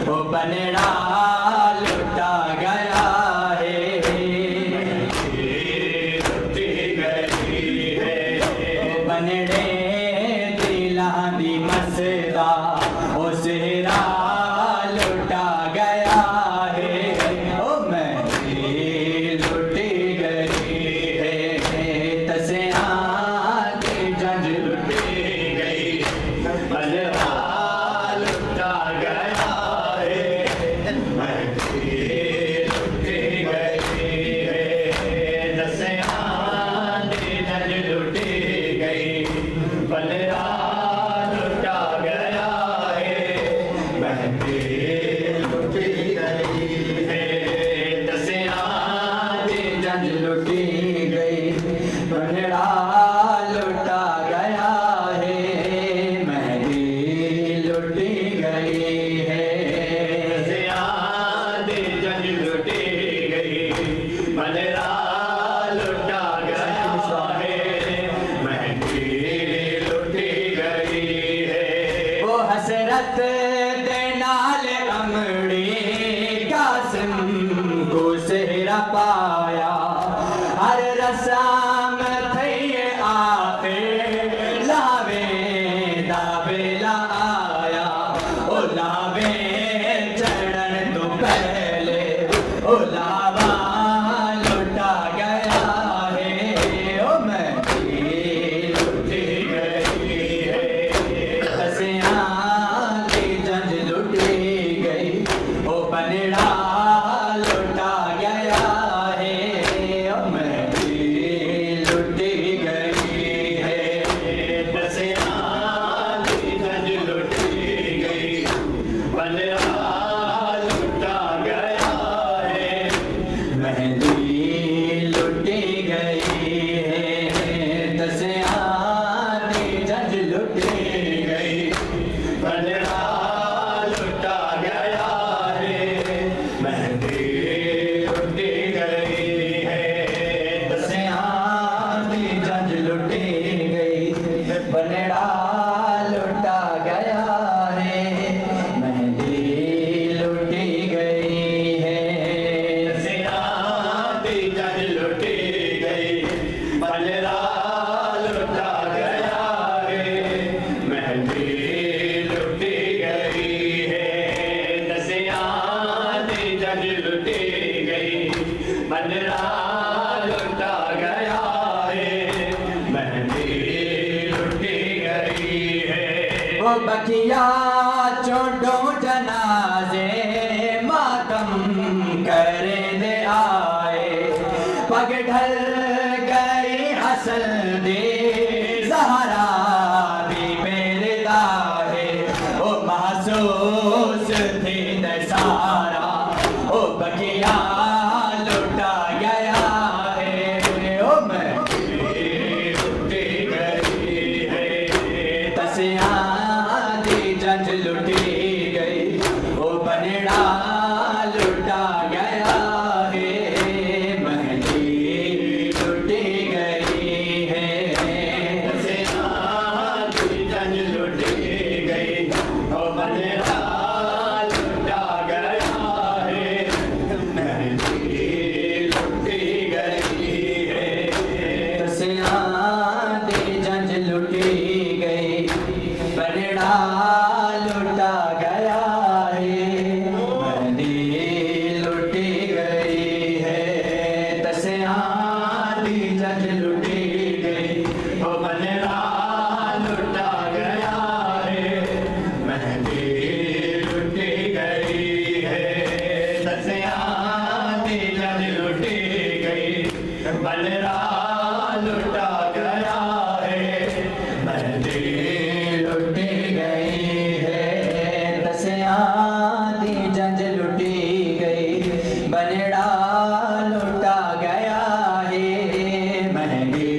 वो बनड़ा लुटा गया है, लुटी गई है। वो बनड़े दिलां दी मसदा वो सेहरा लुटा गया है, ओ मेरी लुटी गई है। तसियां दी जंज लुटी गई, बनड़ा लुटा गया है, मेरी लुटी गई है। तसियां दी जंज लुटी गई, बनड़ा लुटा गया है, मेरी लुटी गई है। तसियां दी जंज लुटी गई, बनड़ा लुटा गया है, मेरी लुटी गई है। तसियां दी जंज लुटी गई, बनड़ा लुटा गया है, मेरी लुटी गई है। वो हसरत दे नाल अमड़ी कासिम को सेहरा पाया, हर रस्म थई आखिर लावे दावेला आया, ओ लावे चढ़न तो पहले ओ लावा लुटा गया है, ओ मेरी लुटी गई है। तसियां दी जंज लुटी गई, ओ बनड़ा लुटा गया है, ओ मेरी लुटी गई है। तसियां दी जंज लुटी गई, बनड़ा लुटा गया है, मेरी लुटी गई है। तसियां दी जंज लुटी गई, बनड़ा लुटा गया है, मेरी लुटी गई है। तसियां दी जंज लुटी गई, बनड़ा लुटा गया है, मेरी लुटी गई है। तसियां दी जंज लुटी गई, बनड़ा लुटा गया है, मेरी लुटी गई है। तसियां दी जंज लुटी गई, बनड़ा लुटा गया है, मेरी लुटी गई है। वो बकिया चोटो जनाजे मातम करे दे आए, पग ढल गई हसन दे ज़हरा भी मेरे दाहे, ओ महसूस थी दसारा, ओ बकिया लुटा गया है, ओ मेरी लुटी गई है। तसियां दी जंज लुटी गई, ओ बनड़ा लुटा गया है, मेरी लुटी गई है। तसियां दी जंज लुटी गई, ओ बनड़ा लुटा गया है, मेरी लुटी गई है। तसियां दी जंज लुटी गई, बनड़ा लुटा गया है, मेरी लुटी गई है। तसियां दी जंज लुटी गई, ओ बनड़ा लुटा गया है, मेरी लुटी गई है। तसियां दी जंज लुटी गई, बनड़ा लुटा गया है, मेरी लुटी गई है। तसियां दी जंज लुटी गई, बनड़ा लुटा गया है, मेरी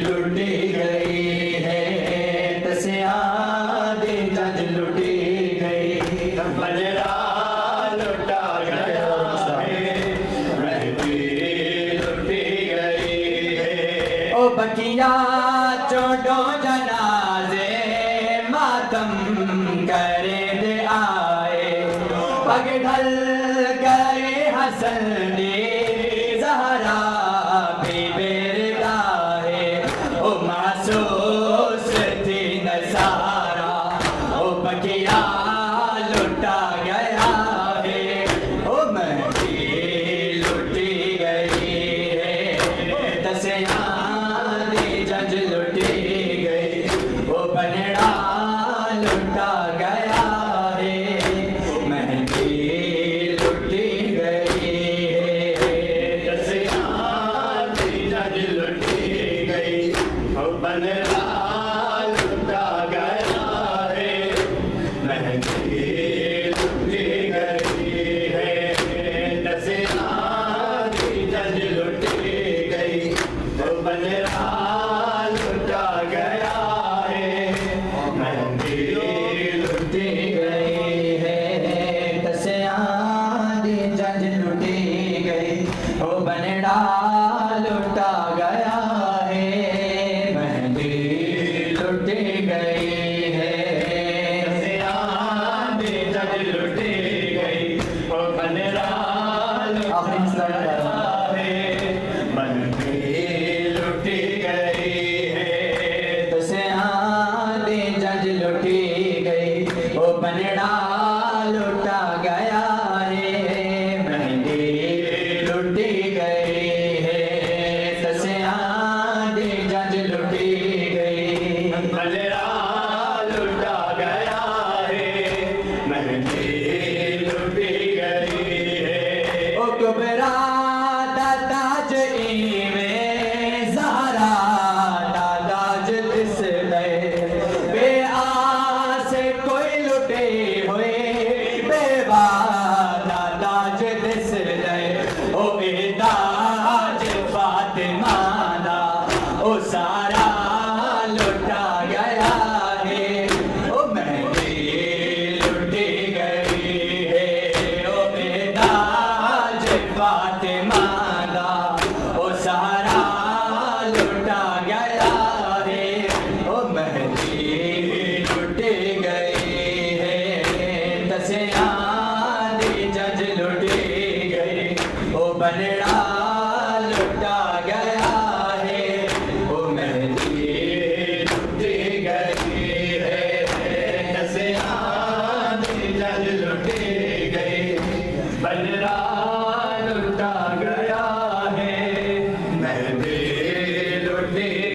लुटी गई है। तसियां दी जंज लुटी गई, बनड़ा लुटा गया है, मेरी लुटी गई है। ओ बकिया चोडो जनाजे मातम करे दे आए, पग ढल गए हसन ने ज़हरा बेरगाहे ओ महसूस थी नसारा ओ बकिया लुटा गया है ओ महदी लुटी गई है दसियां जज लुटी गई ओ बनड़ा लुटा गया है महदी लुटी गई है दसियां जज लुटी गई ओ बनड़ा लुटा गया है महदी लुटी गई है दसियां जज लुटी गई ओ बनड़ा लुटा गया है महदी लुटी गई है दसियां जज लुटी गई ओ बनड़ा